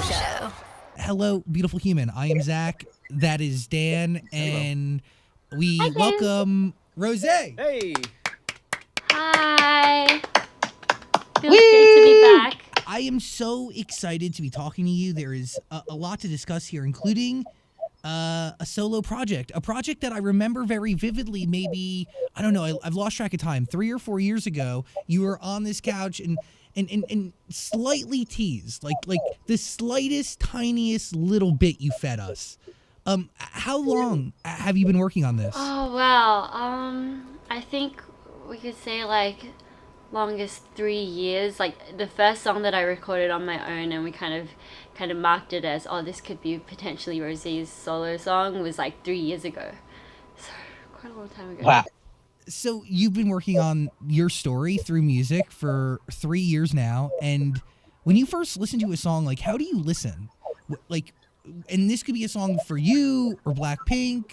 Show. Hello, beautiful human. I am Zach. That is Dan, and we welcome Rosé. Hey! Hi. Feels great to be back. I am so excited to be talking to you. There is a lot to discuss here, including a solo project, a project that I remember very vividly. Maybe, I don't know, I've lost track of time. 3 or 4 years ago, you were on this couch and slightly teased, like the slightest, tiniest little bit you fed us. How long have you been working on this? Oh, wow. I think we could say like longest 3 years. Like the first song that I recorded on my own, and we kind of marked it as, oh, this could be potentially Rosé's solo song, was like 3 years ago. So quite a long time ago. Wow. So you've been working on your story through music for 3 years now, and when you first listen to a song, like, how do you listen? Like, and this could be a song for you or BLACKPINK.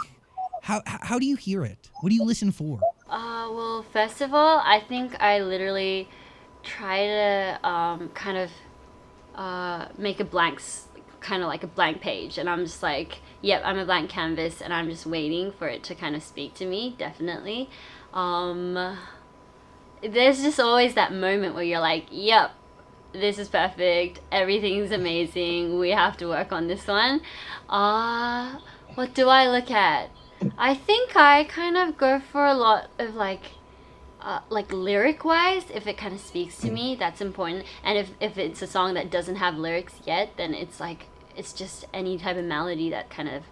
How do you hear it? What do you listen for? Well, first of all, I think I literally try to make a kind of like a blank page, and I'm just like, yep, I'm a blank canvas, and I'm just waiting for it to kind of speak to me. Definitely. There's just always that moment where you're like, yep, this is perfect, everything's amazing, we have to work on this one. What do I look at? I think I kind of go for a lot of like lyric wise. If it kind of speaks to me, that's important. And if it's a song that doesn't have lyrics yet, then it's like, it's just any type of melody that kind of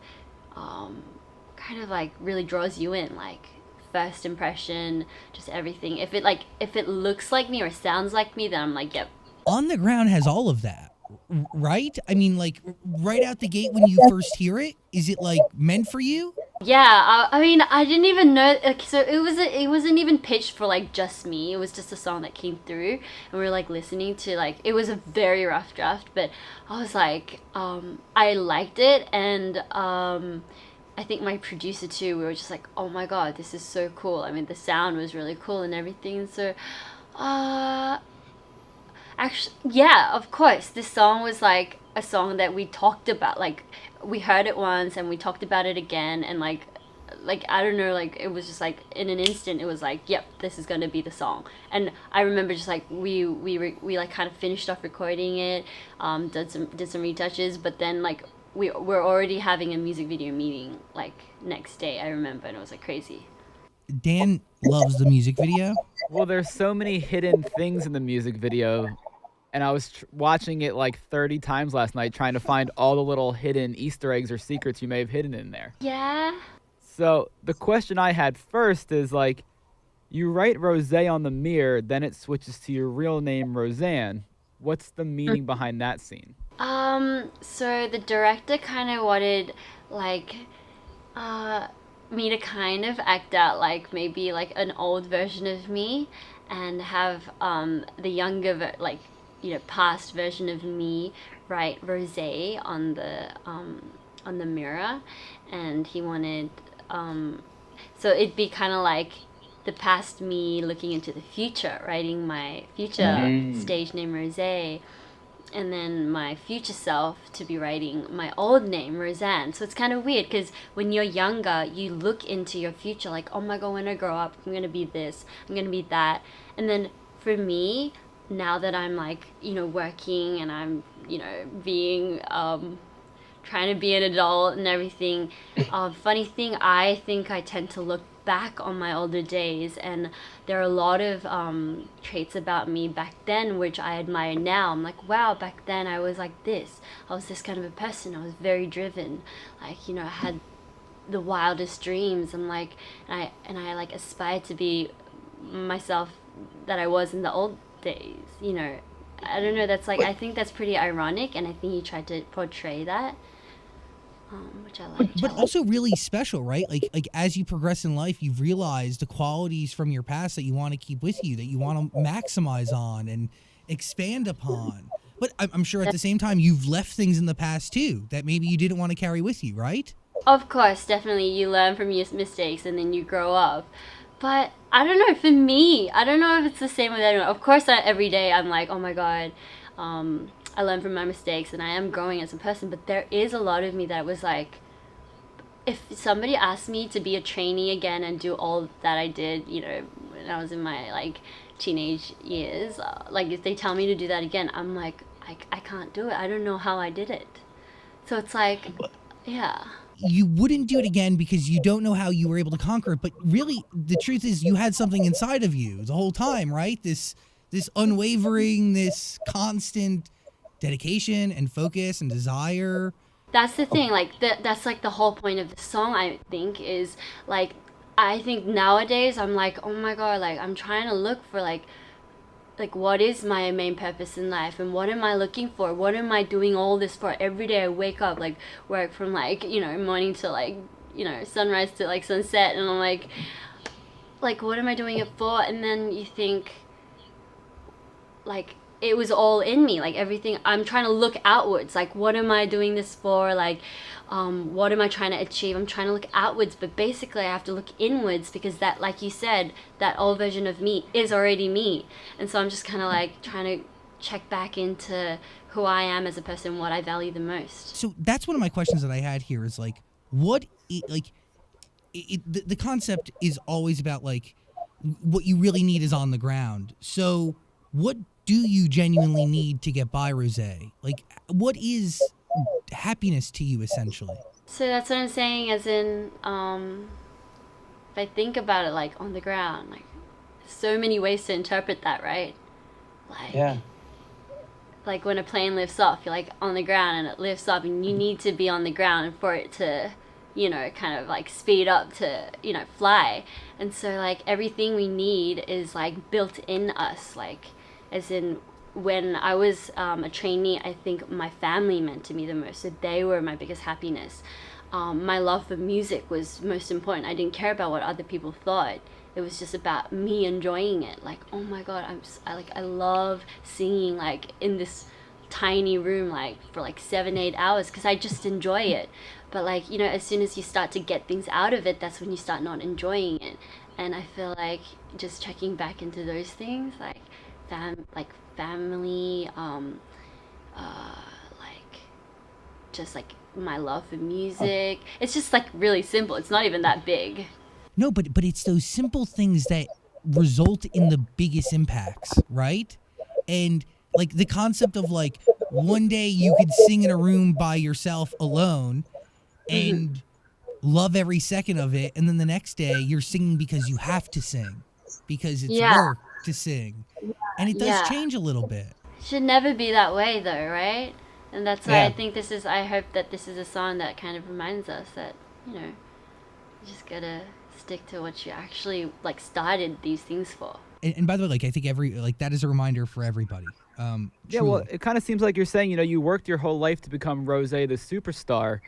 like really draws you in, like first impression, just everything. If it looks like me or sounds like me, then I'm like, yep. On the Ground has all of that, right? I mean, like, right out the gate when you first hear it, is it like meant for you? Yeah, I mean, I didn't even know. So it wasn't even pitched for like just me. It was just a song that came through, and we were like listening to, like, it was a very rough draft, but I was like, I liked it, and I think my producer too. We were just like, oh my god, this is so cool. I mean, the sound was really cool and everything. So, actually, yeah, of course, this song was like a song that we talked about. Like, we heard it once and we talked about it again, and like I don't know, like it was just like in an instant it was like, yep, this is gonna be the song. And I remember just like we like kind of finished off recording it, did some retouches, but then like we're already having a music video meeting like next day, I remember, and it was like crazy. Dan loves the music video. Well, there's so many hidden things in the music video, and I was watching it like 30 times last night trying to find all the little hidden Easter eggs or secrets you may have hidden in there. Yeah. So the question I had first is, like, you write Rosé on the mirror, then it switches to your real name, Roseanne. What's the meaning behind that scene? So the director kind of wanted like me to kind of act out like maybe like an old version of me, and have the younger past version of me write Rosé on the mirror, and he wanted so it'd be kind of like the past me looking into the future, writing my future stage name Rosé, and then my future self to be writing my old name, Roseanne. So it's kind of weird, because when you're younger, you look into your future like, oh my god, when I grow up, I'm going to be this, I'm going to be that. And then for me, now that I'm like, working, and I'm, being, trying to be an adult and everything, funny thing, I think I tend to look back on my older days, and there are a lot of traits about me back then which I admire now. I'm like, wow, back then I was like this. I was this kind of a person. I was very driven. Like, I had the wildest dreams. I'm like, and I like aspired to be myself that I was in the old days. I don't know. That's like, I think that's pretty ironic, and I think he tried to portray that. Which I like. But also really special, right? Like as you progress in life, you've realized the qualities from your past that you want to keep with you, that you want to maximize on and expand upon. But I'm sure at the same time, you've left things in the past too that maybe you didn't want to carry with you, right? Of course, definitely. You learn from your mistakes and then you grow up. But I don't know, for me, I don't know if it's the same with everyone. Of course, every day I'm like, oh my God, I learn from my mistakes and I am growing as a person, but there is a lot of me that was like, if somebody asked me to be a trainee again and do all that I did, you know, when I was in my like teenage years, like if they tell me to do that again, I'm like, I can't do it. I don't know how I did it. So it's like, yeah. You wouldn't do it again because you don't know how you were able to conquer it. But really, the truth is, you had something inside of you the whole time, right? This unwavering, this constant dedication and focus and desire. That's the thing, like that's like the whole point of the song, I think, is like, I think nowadays I'm like, oh my god, like I'm trying to look for like what is my main purpose in life, and what am I looking for, what am I doing all this for? Every day I wake up, like work from like, you know, morning to like, you know, sunrise to like sunset, and I'm like what am I doing it for? And then you think, like, it was all in me, like everything. I'm trying to look outwards, like what am I doing this for, like what am I trying to achieve? I'm trying to look outwards, but basically I have to look inwards, because that, like you said, that old version of me is already me. And so I'm just kind of like trying to check back into who I am as a person, what I value the most. So that's one of my questions that I had here is like, what the concept is always about like what you really need is on the ground. So what do you genuinely need to get by, Rosé? Like, what is happiness to you, essentially? So that's what I'm saying, as in, if I think about it, like on the ground, like so many ways to interpret that, right? Like, Yeah. like when a plane lifts off, you're like on the ground and it lifts up, and you need to be on the ground for it to, you know, kind of like speed up to, you know, fly. And so like everything we need is like built in us, like, as in, when I was a trainee, I think my family meant to me the most. So they were my biggest happiness. My love for music was most important. I didn't care about what other people thought. It was just about me enjoying it. Like, oh my god, I love singing like in this tiny room like for like 7-8 hours, because I just enjoy it. But like, you know, as soon as you start to get things out of it, that's when you start not enjoying it. And I feel like just checking back into those things, like family, like just like my love for music. It's just like really simple. It's not even that big. No, but it's those simple things that result in the biggest impacts, right? And like the concept of like one day you could sing in a room by yourself alone and love every second of it, and then the next day you're singing because you have to sing, because it's work to sing. And it does change a little bit. It should never be that way though, right? And that's why I think I hope that this is a song that kind of reminds us that, you know, you just gotta stick to what you actually like started these things for. And by the way, like I think that is a reminder for everybody. Yeah, well, it kind of seems like you're saying, you know, you worked your whole life to become Rosé the superstar,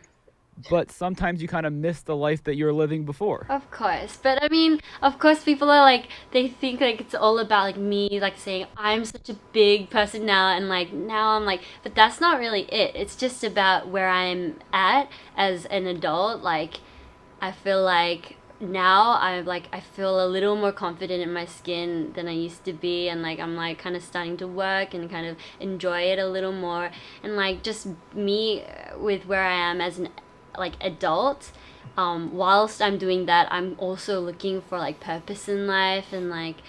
but sometimes you kind of miss the life that you were living before. Of course. But I mean, of course people are like, they think like it's all about like me, like saying I'm such a big person now, and like now I'm like, but that's not really it. It's just about where I'm at as an adult. Like, I feel like now I feel a little more confident in my skin than I used to be, and like I'm like kind of starting to work and kind of enjoy it a little more, and like just me with where I am as an like adult, whilst I'm doing that, I'm also looking for like purpose in life, and like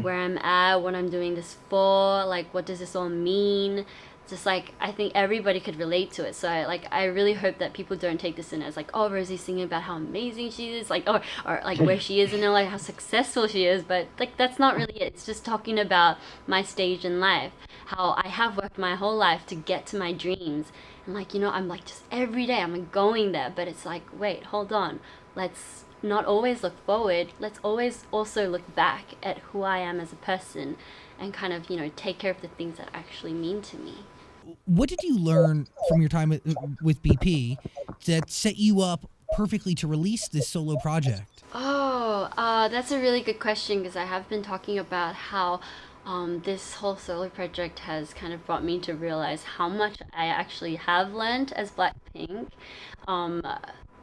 where I'm at, what I'm doing this for, like what does this all mean. Just like I think everybody could relate to it. So I really hope that people don't take this in as like, oh, Rosie's singing about how amazing she is, like or like where she is and like how successful she is, but like that's not really it. It's just talking about my stage in life, how I have worked my whole life to get to my dreams. And like, you know, I'm like just every day I'm going there, but it's like, wait, hold on. Let's not always look forward. Let's always also look back at who I am as a person, and kind of, you know, take care of the things that actually mean to me. What did you learn from your time with BP that set you up perfectly to release this solo project? That's a really good question, because I have been talking about how this whole solo project has kind of brought me to realize how much I actually have learned as BLACKPINK.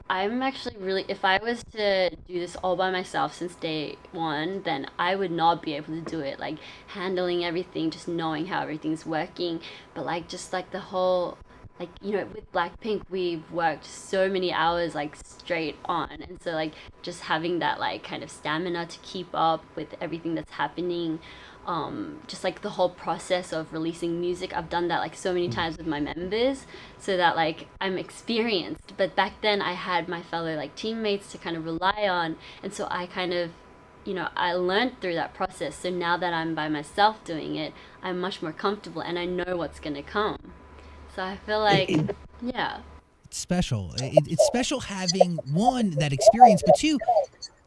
I'm actually really, if I was to do this all by myself since day one, then I would not be able to do it. Like handling everything, just knowing how everything's working. But like, just like the whole, like, with Blackpink, we've worked so many hours like straight on. And so, like, just having that, like, kind of stamina to keep up with everything that's happening. Just like the whole process of releasing music, I've done that like so many times with my members, so that like I'm experienced. But back then I had my fellow like teammates to kind of rely on, and so I kind of, I learned through that process. So now that I'm by myself doing it, I'm much more comfortable and I know what's gonna come. So I feel like, yeah. It's special. It's special having, one, that experience, but two,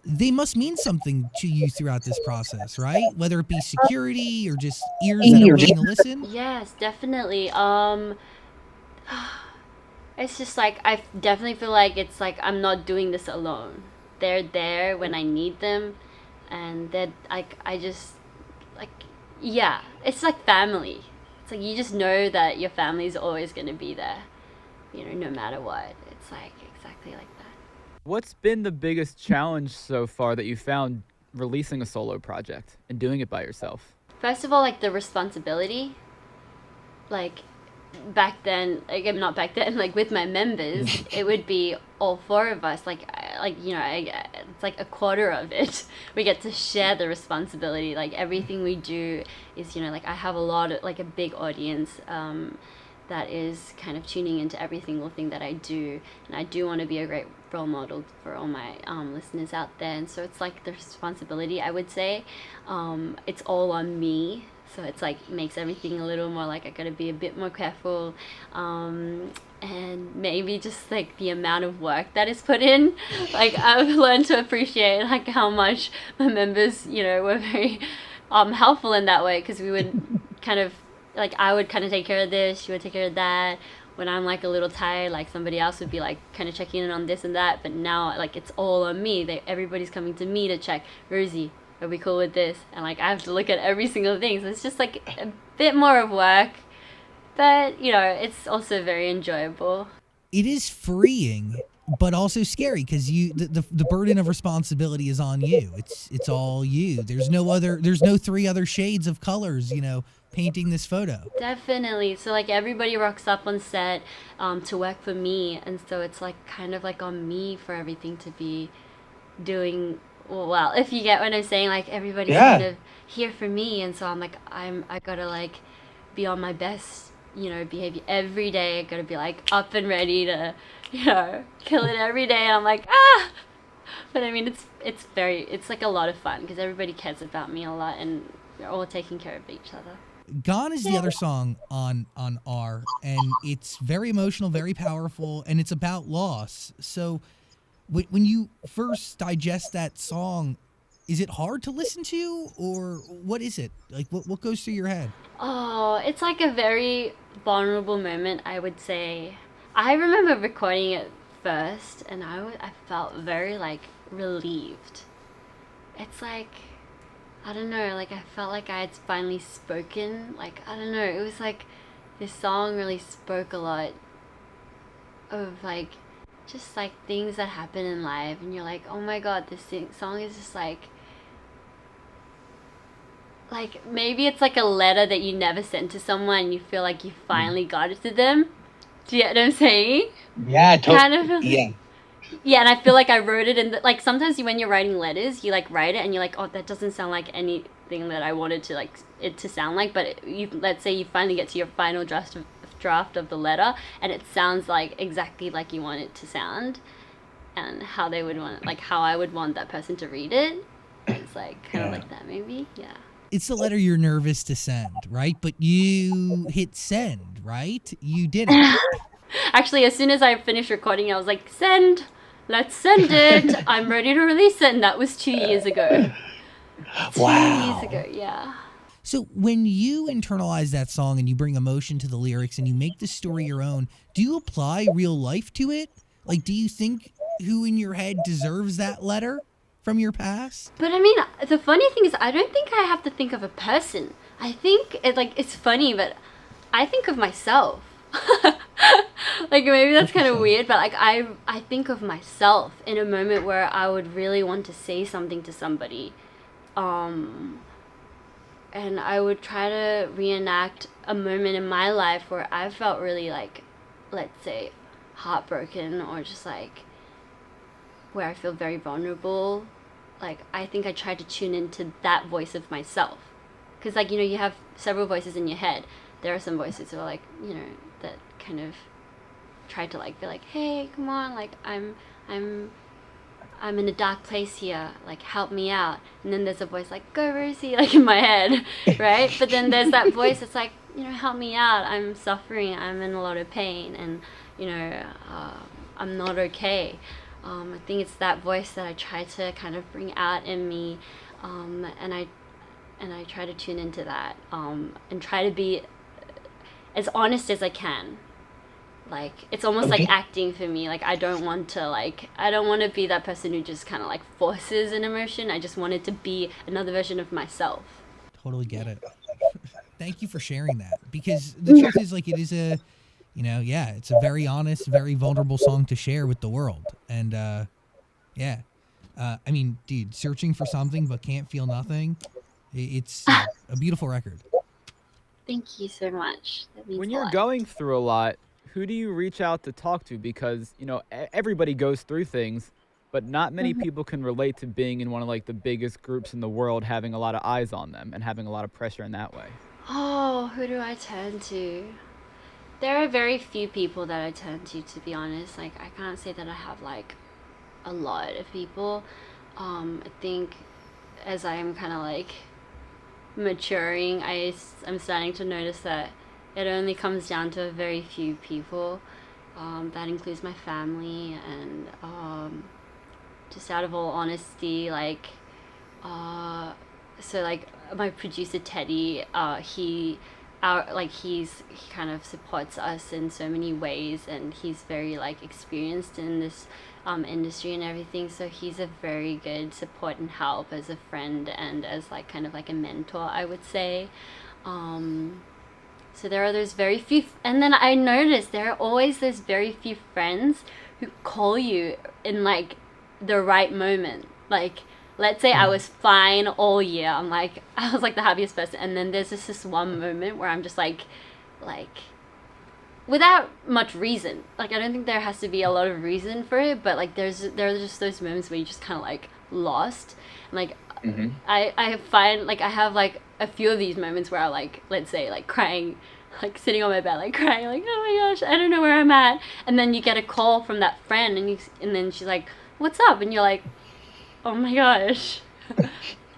they must mean something to you throughout this process, right? Whether it be security or just ears that are willing to listen. Yes, definitely. It's just like I definitely feel like it's like I'm not doing this alone. They're there when I need them, and that like I just like, yeah, it's like family. It's like you just know that your family's always gonna be there, no matter what. It's like exactly like that. What's been the biggest challenge so far that you found releasing a solo project and doing it by yourself? First of all, like the responsibility. Like back then, like not back then, like with my members, it would be all four of us. It's like a quarter of it. We get to share the responsibility. Like everything we do is, like I have a big audience. That is kind of tuning into every single thing that I do, and I do want to be a great role model for all my listeners out there. And so it's like the responsibility, I would say, it's all on me. So it's like makes everything a little more like I gotta be a bit more careful, and maybe just like the amount of work that is put in. Like I've learned to appreciate like how much my members, were very helpful in that way, because we would kind of like I would kind of take care of this, she would take care of that. When I'm like a little tired, like somebody else would be like kind of checking in on this and that. But now like it's all on me. Everybody's coming to me to check, Rosie, are we cool with this? And like I have to look at every single thing. So it's just like a bit more of work, but it's also very enjoyable. It is freeing, but also scary, because the burden of responsibility is on you. It's all you. There's no three other shades of colors, painting this photo. Definitely. So like everybody rocks up on set to work for me, and so it's like kind of like on me for everything to be doing well, if you get what I'm saying. Like everybody's kind of here for me, and so I'm like I gotta like be on my best behavior every day. I gotta be like up and ready to kill it every day. And I'm like but I mean it's like a lot of fun because everybody cares about me a lot, and we're all taking care of each other. Gone is the other song on R, and it's very emotional, very powerful, and it's about loss. So when you first digest that song, is it hard to listen to, or what is it? Like, what goes through your head? Oh, it's like a very vulnerable moment, I would say. I remember recording it first, and I felt very like relieved. It's like, I don't know, like I felt like I had finally spoken. Like, I don't know, it was like this song really spoke a lot of like just like things that happen in life, and you're like, oh my god, this song is just like maybe it's like a letter that you never sent to someone, and you feel like you finally got it to them. Do you get what I'm saying? Yeah, kind of. Yeah. Yeah, and I feel like I wrote it in like sometimes when you're writing letters, you like write it and you're like, oh, that doesn't sound like anything that I wanted to like it to sound like. But let's say you finally get to your final draft of the letter, and it sounds like exactly like you want it to sound, and how they would want it, like how I would want that person to read it. It's like kind of like that, maybe. Yeah. It's the letter you're nervous to send, right? But you hit send, right? You did it. Actually, as soon as I finished recording, I was like, send! Let's send it! I'm ready to release it. And that was 2 years ago. Wow. 2 years ago, yeah. So when you internalize that song and you bring emotion to the lyrics and you make the story your own, do you apply real life to it? Like, do you think who in your head deserves that letter from your past? But I mean, the funny thing is, I don't think I have to think of a person. I think it's funny, but I think of myself. Like maybe that's kind of weird, but like I think of myself in a moment where I would really want to say something to somebody, and I would try to reenact a moment in my life where I felt really like, let's say, heartbroken, or just like where I feel very vulnerable. Like I think I tried to tune into that voice of myself, because like, you know, you have several voices in your head. There are some voices that are like, you know, that kind of try to like be like, hey, come on, like I'm in a dark place here, like help me out. And then there's a voice like, go Rosie, like in my head, right? But then there's that voice that's like, you know, help me out, I'm suffering, I'm in a lot of pain, and you know, I'm not okay. I think it's that voice that I try to kind of bring out in me, and I try to tune into that, and try to be as honest as I can. Like it's almost like acting for me. Like I don't want to be that person who just kind of like forces an emotion. I just wanted to be another version of myself. Totally get it. Thank you for sharing that, because the truth is, like, it is a, you know, yeah, it's a very honest, very vulnerable song to share with the world. And yeah, I mean, dude, searching for something but can't feel nothing. It's a beautiful record. Thank you so much. That means When a you're lot. going through a lot, who do you reach out to talk to? Because, you know, everybody goes through things, but not many people can relate to being in one of like the biggest groups in the world, having a lot of eyes on them and having a lot of pressure in that way. Oh, who do I turn to? There are very few people that I turn to be honest. Like I can't say that I have like a lot of people. I think as I'm kind of like maturing, I'm starting to notice that it only comes down to a very few people. That includes my family, and just out of all honesty, like so like my producer Teddy, he kind of supports us in so many ways, and he's very like experienced in this industry and everything, so he's a very good support and help as a friend and as like kind of like a mentor, I would say. So there are those very few, and then I noticed there are always those very few friends who call you in like the right moment. Like let's say I was fine all year, I was like the happiest person, and then there's just this one moment where I'm just like without much reason, like I don't think there has to be a lot of reason for it, but like there are just those moments where you just kind of like lost, and like I find like I have like a few of these moments where I like, let's say like crying, like sitting on my bed like crying, like oh my gosh, I don't know where I'm at, and then you get a call from that friend, and then she's like, what's up, and you're like, oh my gosh,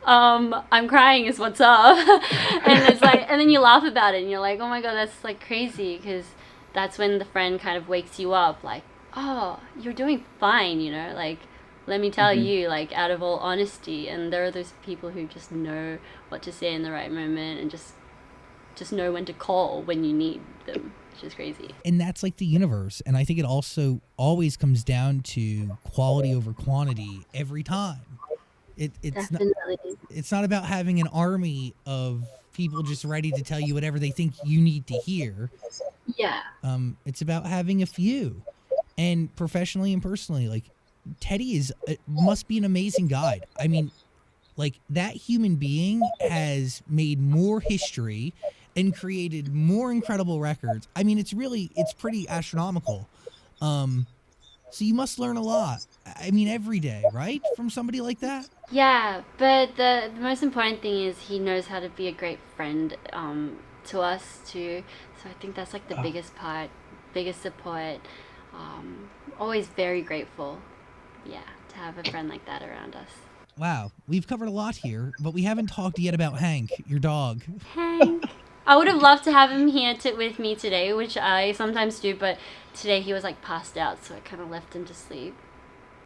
I'm crying is what's up. And it's like, and then you laugh about it and you're like, oh my god, that's like crazy, because that's when the friend kind of wakes you up, like, oh, you're doing fine, you know, like let me tell you, like out of all honesty. And there are those people who just know what to say in the right moment, and just know when to call when you need them, which is crazy. And that's like the universe. And I think it also always comes down to quality over quantity every time. It's not about having an army of people just ready to tell you whatever they think you need to hear. Yeah. It's about having a few. And professionally and personally, like Teddy must be an amazing guide. I mean, like that human being has made more history and created more incredible records. I mean, it's pretty astronomical. So you must learn a lot. I mean, every day, right? From somebody like that? Yeah, but the most important thing is he knows how to be a great friend to us too. So I think that's like the biggest part, biggest support. Always very grateful, yeah, to have a friend like that around us. Wow, we've covered a lot here, but we haven't talked yet about Hank, your dog. Hank. I would have loved to have him here with me today, which I sometimes do, but today he was like passed out, so I kind of left him to sleep.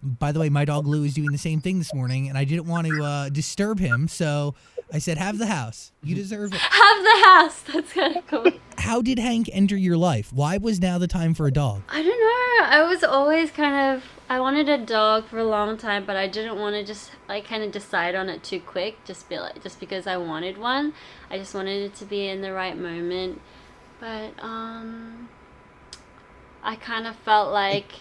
By the way, my dog Lou is doing the same thing this morning, and I didn't want to disturb him, so I said, have the house. You deserve it. Have the house! That's kind of cool. How did Hank enter your life? Why was now the time for a dog? I don't know. I was always I wanted a dog for a long time, but I didn't want to just like kind of decide on it too quick, just because I wanted one. I just wanted it to be in the right moment. But I kind of felt like,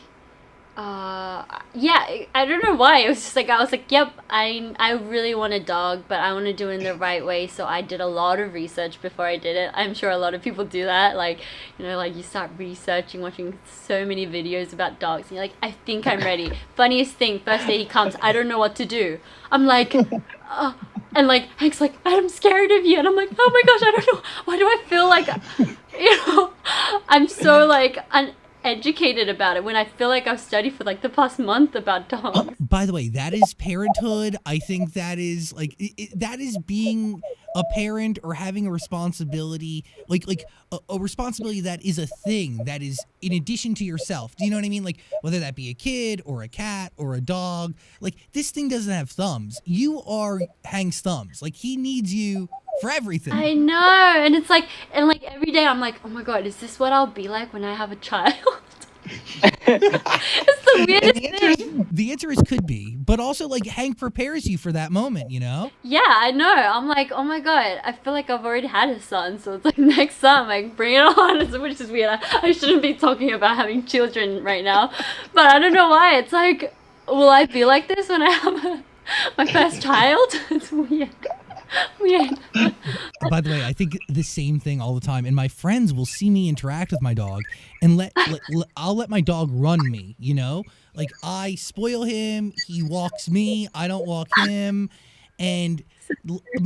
yeah, I don't know why. It was just like, I was like, yep, I really want a dog, but I want to do it in the right way. So I did a lot of research before I did it. I'm sure a lot of people do that. Like, you know, like you start researching, watching so many videos about dogs. And you're like, I think I'm ready. Funniest thing, first day he comes, I don't know what to do. I'm like, and like Hank's like, I'm scared of you. And I'm like, oh my gosh, I don't know. Why do I feel like, you know, I'm so like educated about it when I feel like I've studied for like the past month about dogs. By the way, that is parenthood. I think that is like that is being a parent or having a responsibility, like a responsibility that is a thing that is in addition to yourself. Do you know what I mean? Like whether that be a kid or a cat or a dog, like this thing doesn't have thumbs. You are Hank's thumbs. Like he needs you for everything. I know, and it's like, and like every day I'm like, oh my god, is this what I'll be like when I have a child? It's the weirdest thing. The answer is could be, but also like Hank prepares you for that moment, you know? Yeah, I know. I'm like, oh my god, I feel like I've already had a son, so it's like next son, like bring it on, which is weird. I shouldn't be talking about having children right now, but I don't know why. It's like, will I be like this when I have my first child? It's weird. Weird. By the way, I think the same thing all the time, and my friends will see me interact with my dog, and I'll let my dog run me. You know, like I spoil him, he walks me, I don't walk him, and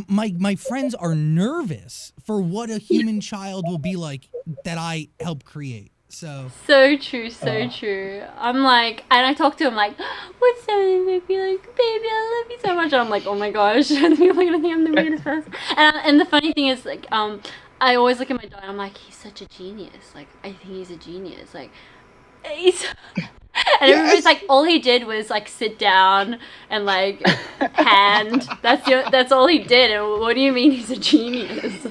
my friends are nervous for what a human child will be like that I help create. So true, so true. I'm like, and I talk to him like, what's up, baby? Like, baby, I love you so much. And I'm like, oh my gosh, people are gonna think I'm the weirdest person. And the funny thing is, like, I always look at my dog and I'm like, he's such a genius. Like, I think he's a genius. Like, he's. And everybody's like, all he did was like sit down and like hand. That's all he did. And what do you mean he's a genius?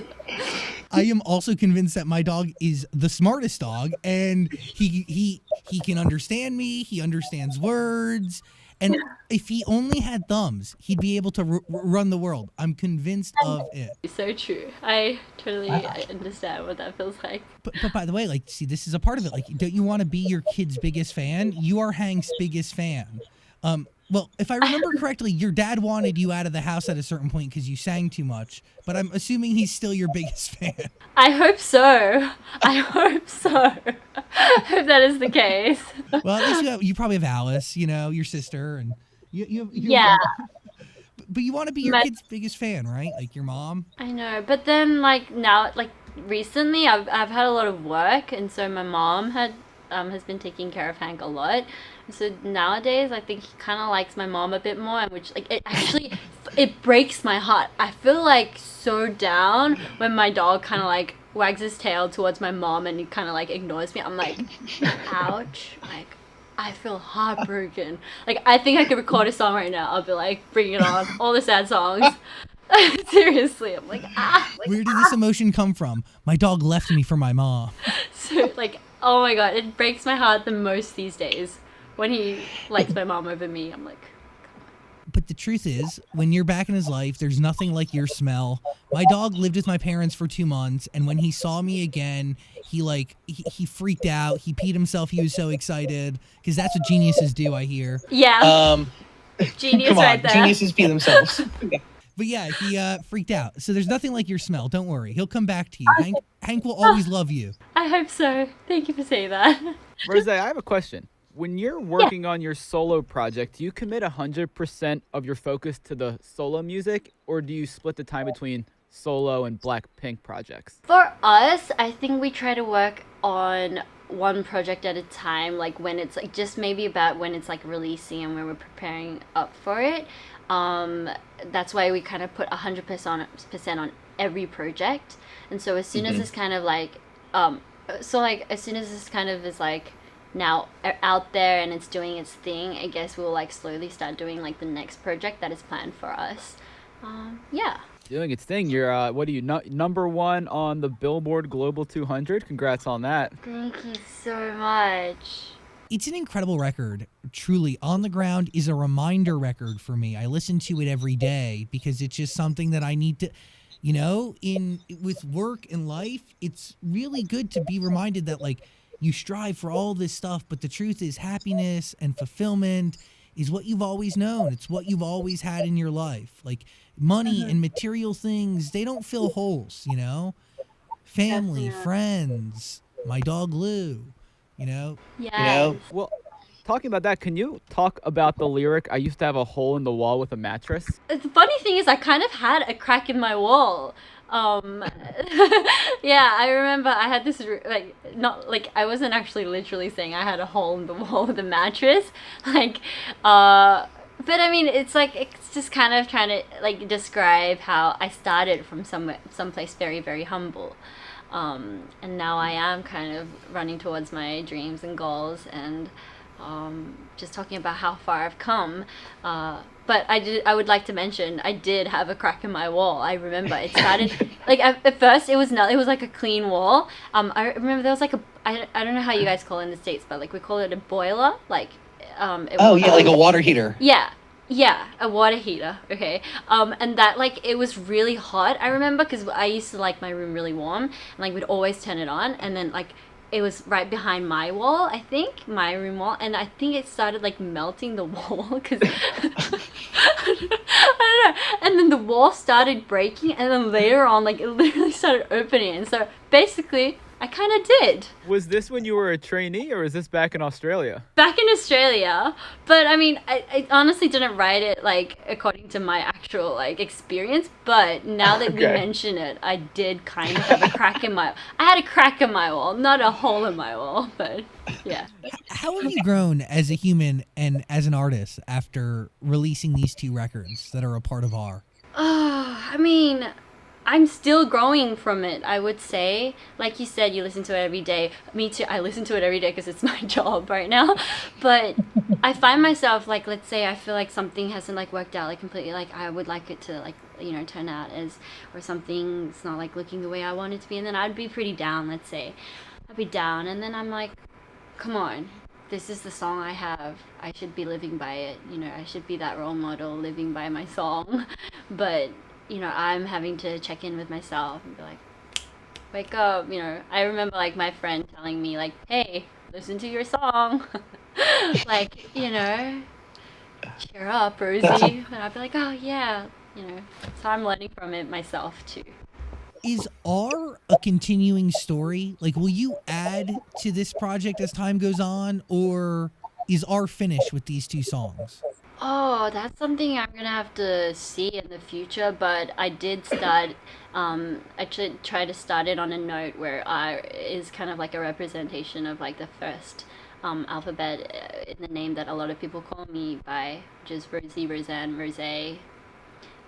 I am also convinced that my dog is the smartest dog, and he can understand me. He understands words, and if he only had thumbs, he'd be able to run the world. I'm convinced of it. So true. I totally understand what that feels like. But by the way, like, see, this is a part of it. Like, don't you want to be your kid's biggest fan? You are Hank's biggest fan. Well, if I remember correctly, your dad wanted you out of the house at a certain point because you sang too much, but I'm assuming he's still your biggest fan. I hope so. I hope so. I hope that is the case. Well, at least you probably have Alice, you know, your sister, and you yeah. But you want to be your kid's biggest fan, right? Like your mom? I know, but then like now, like recently I've had a lot of work, and so my mom has been taking care of Hank a lot. So nowadays, I think he kind of likes my mom a bit more, which like it breaks my heart. I feel like so down when my dog kind of like wags his tail towards my mom and he kind of like ignores me. I'm like, ouch! Like I feel heartbroken. Like I think I could record a song right now. I'll be like, bring it on, all the sad songs. Seriously, I'm like, Where did this emotion come from? My dog left me for my mom. So like, oh my god, it breaks my heart the most these days. When he likes my mom over me, I'm like, come on. But the truth is, when you're back in his life, there's nothing like your smell. My dog lived with my parents for 2 months, and when he saw me again, he freaked out. He peed himself. He was so excited because that's what geniuses do, I hear. Yeah. Genius Come on, right there. geniuses pee themselves. But yeah, he freaked out. So there's nothing like your smell. Don't worry. He'll come back to you. Hank will always love you. I hope so. Thank you for saying that. Rosé, I have a question. When you're working on your solo project, do you commit 100% of your focus to the solo music, or do you split the time between solo and BLACKPINK projects? For us, I think we try to work on one project at a time, like when it's like just maybe about when it's like releasing and when we're preparing up for it. That's why we kind of put 100% on every project. And so as soon as it's kind of like, as soon as this kind of is like now out there and it's doing its thing, I guess we'll like slowly start doing like the next project that is planned for us. Yeah. Doing its thing. You're what are you number 1 on the Billboard Global 200? Congrats on that. Thank you so much. It's an incredible record. Truly, On the Ground is a reminder record for me. I listen to it every day because it's just something that I need to, you know, with work and life, it's really good to be reminded that like you strive for all this stuff, but the truth is happiness and fulfillment is what you've always known. It's what you've always had in your life. Like money and material things, they don't fill holes, you know? Family, friends, my dog Lou, you know? Yeah. Well, talking about that, can you talk about the lyric, I used to have a hole in the wall with a mattress? The funny thing is, I kind of had a crack in my wall. Yeah, I remember I had this like not like I wasn't actually literally saying I had a hole in the wall with a mattress, like, but I mean it's like it's just kind of trying to like describe how I started from someplace very very humble, and now I am kind of running towards my dreams and goals and. Just talking about how far I've come, but I would like to mention I did have a crack in my wall. I remember it started like at first it was like a clean wall. I remember there was like I don't know how you guys call it in the States, but like we call it a boiler, like like a water heater. Yeah, a water heater. Okay. And that like it was really hot. I remember because I used to like my room really warm, and like we'd always turn it on, and then like it was right behind my wall, I think, my room wall, and I think it started like melting the wall because I don't know. And then the wall started breaking, and then later on, like it literally started opening. And so basically, I kind of did. Was this when you were a trainee, or is this back in Australia? Back in Australia, but I mean, I honestly didn't write it like according to my actual like experience. But now that we mention it, I did kind of have a crack in my. I had a crack in my wall, not a hole in my wall, but yeah. How have you grown as a human and as an artist after releasing these 2 records that are a part of R? I mean, I'm still growing from it, I would say. Like you said, you listen to it every day. Me too. I listen to it every day because it's my job right now. But I find myself, like, let's say I feel like something hasn't, like, worked out, like, completely. Like, I would like it to, like, you know, turn out as, or something's not, like, looking the way I want it to be. And then I'd be pretty down, let's say. I'd be down. And then I'm like, come on. This is the song I have. I should be living by it. You know, I should be that role model living by my song. But you know, I'm having to check in with myself and be like, wake up, you know. I remember, like, my friend telling me, like, hey, listen to your song. Like, you know, cheer up, Rosie. And I'd be like, oh, yeah, you know. So I'm learning from it myself, too. Is R a continuing story? Like, will you add to this project as time goes on, or is R finished with these 2 songs? Oh, that's something I'm gonna have to see in the future, but I did start, I should try to start it on a note where R is kind of like a representation of like the first alphabet in the name that a lot of people call me by, which is Rosie, Roseanne, Rosé.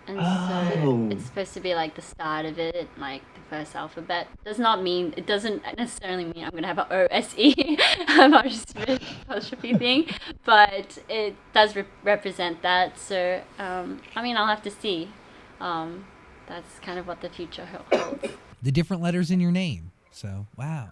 And so it's supposed to be like the start of it, like the first alphabet. It doesn't necessarily mean I'm going to have an O-S-E apostrophe thing, but it does represent that. So, I mean, I'll have to see. That's kind of what the future holds. The different letters in your name. So, wow.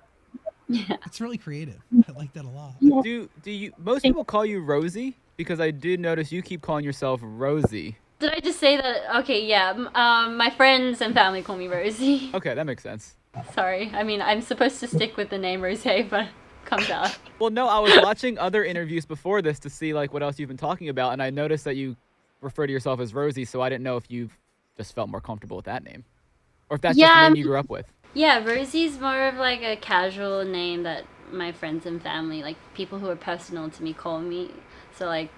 Yeah. It's really creative. I like that a lot. Do you, most people call you Rosie? Because I did notice you keep calling yourself Rosie. Did I just say that? Okay, yeah. My friends and family call me Rosie. Okay, that makes sense. Sorry. I mean, I'm supposed to stick with the name Rosé, but it comes out. Well, no, I was watching other interviews before this to see like what else you've been talking about, and I noticed that you refer to yourself as Rosie, so I didn't know if you just felt more comfortable with that name, or if that's just the name you grew up with. Yeah, Rosie's more of like a casual name that my friends and family, like people who are personal to me, call me. So like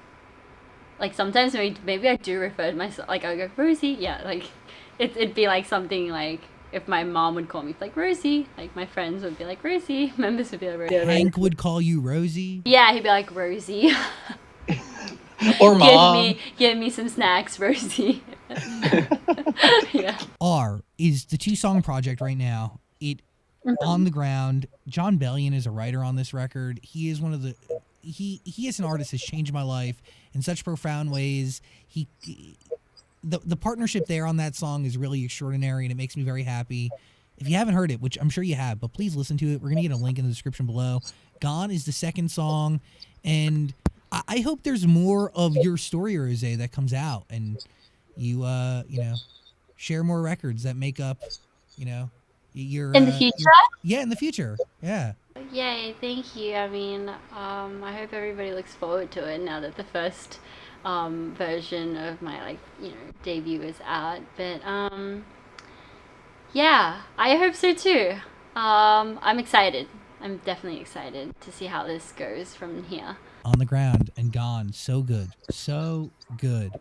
sometimes maybe I do refer to myself, like I'll go Rosie, yeah, like it'd be like something like if my mom would call me like Rosie, like my friends would be like Rosie, members would be like Rosie. Hank would call you Rosie? Yeah, he'd be like Rosie. Or mom. Give me some snacks, Rosie. Yeah. R is the 2-song project right now. It on the ground. John Bellion is a writer on this record. He is one of the he as an artist has changed my life in such profound ways. The partnership there on that song is really extraordinary, and it makes me very happy. If you haven't heard it, which I'm sure you have, but please listen to it. We're going to get a link in the description below. Gone is the 2nd song, and I hope there's more of your story, Rosé, that comes out, and you share more records that make up, your in the future. Yeah, in the future. Yeah. Yay, thank you. I mean, I hope everybody looks forward to it now that the first version of my, like, debut is out. But yeah, I hope so too. I'm excited. I'm definitely excited to see how this goes from here. On the ground and gone. So good. So good.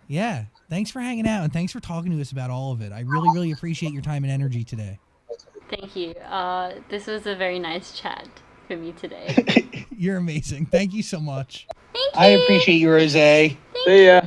Yeah. Thanks for hanging out and thanks for talking to us about all of it. I really, really appreciate your time and energy today. Thank you. This was a very nice chat for me today. You're amazing. Thank you so much. Thank you. I appreciate you, Rosé. See ya.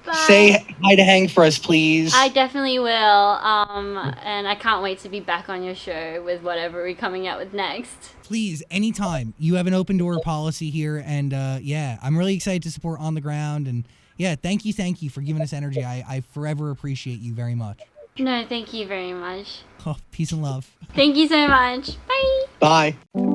Bye. Say hi to Hank for us, please. I definitely will. And I can't wait to be back on your show with whatever we're coming out with next. Please, anytime. You have an open door policy here. And yeah, I'm really excited to support On the Ground. And yeah, thank you for giving us energy. I forever appreciate you very much. No, thank you very much. Oh, peace and love. Thank you so much. Bye. Bye.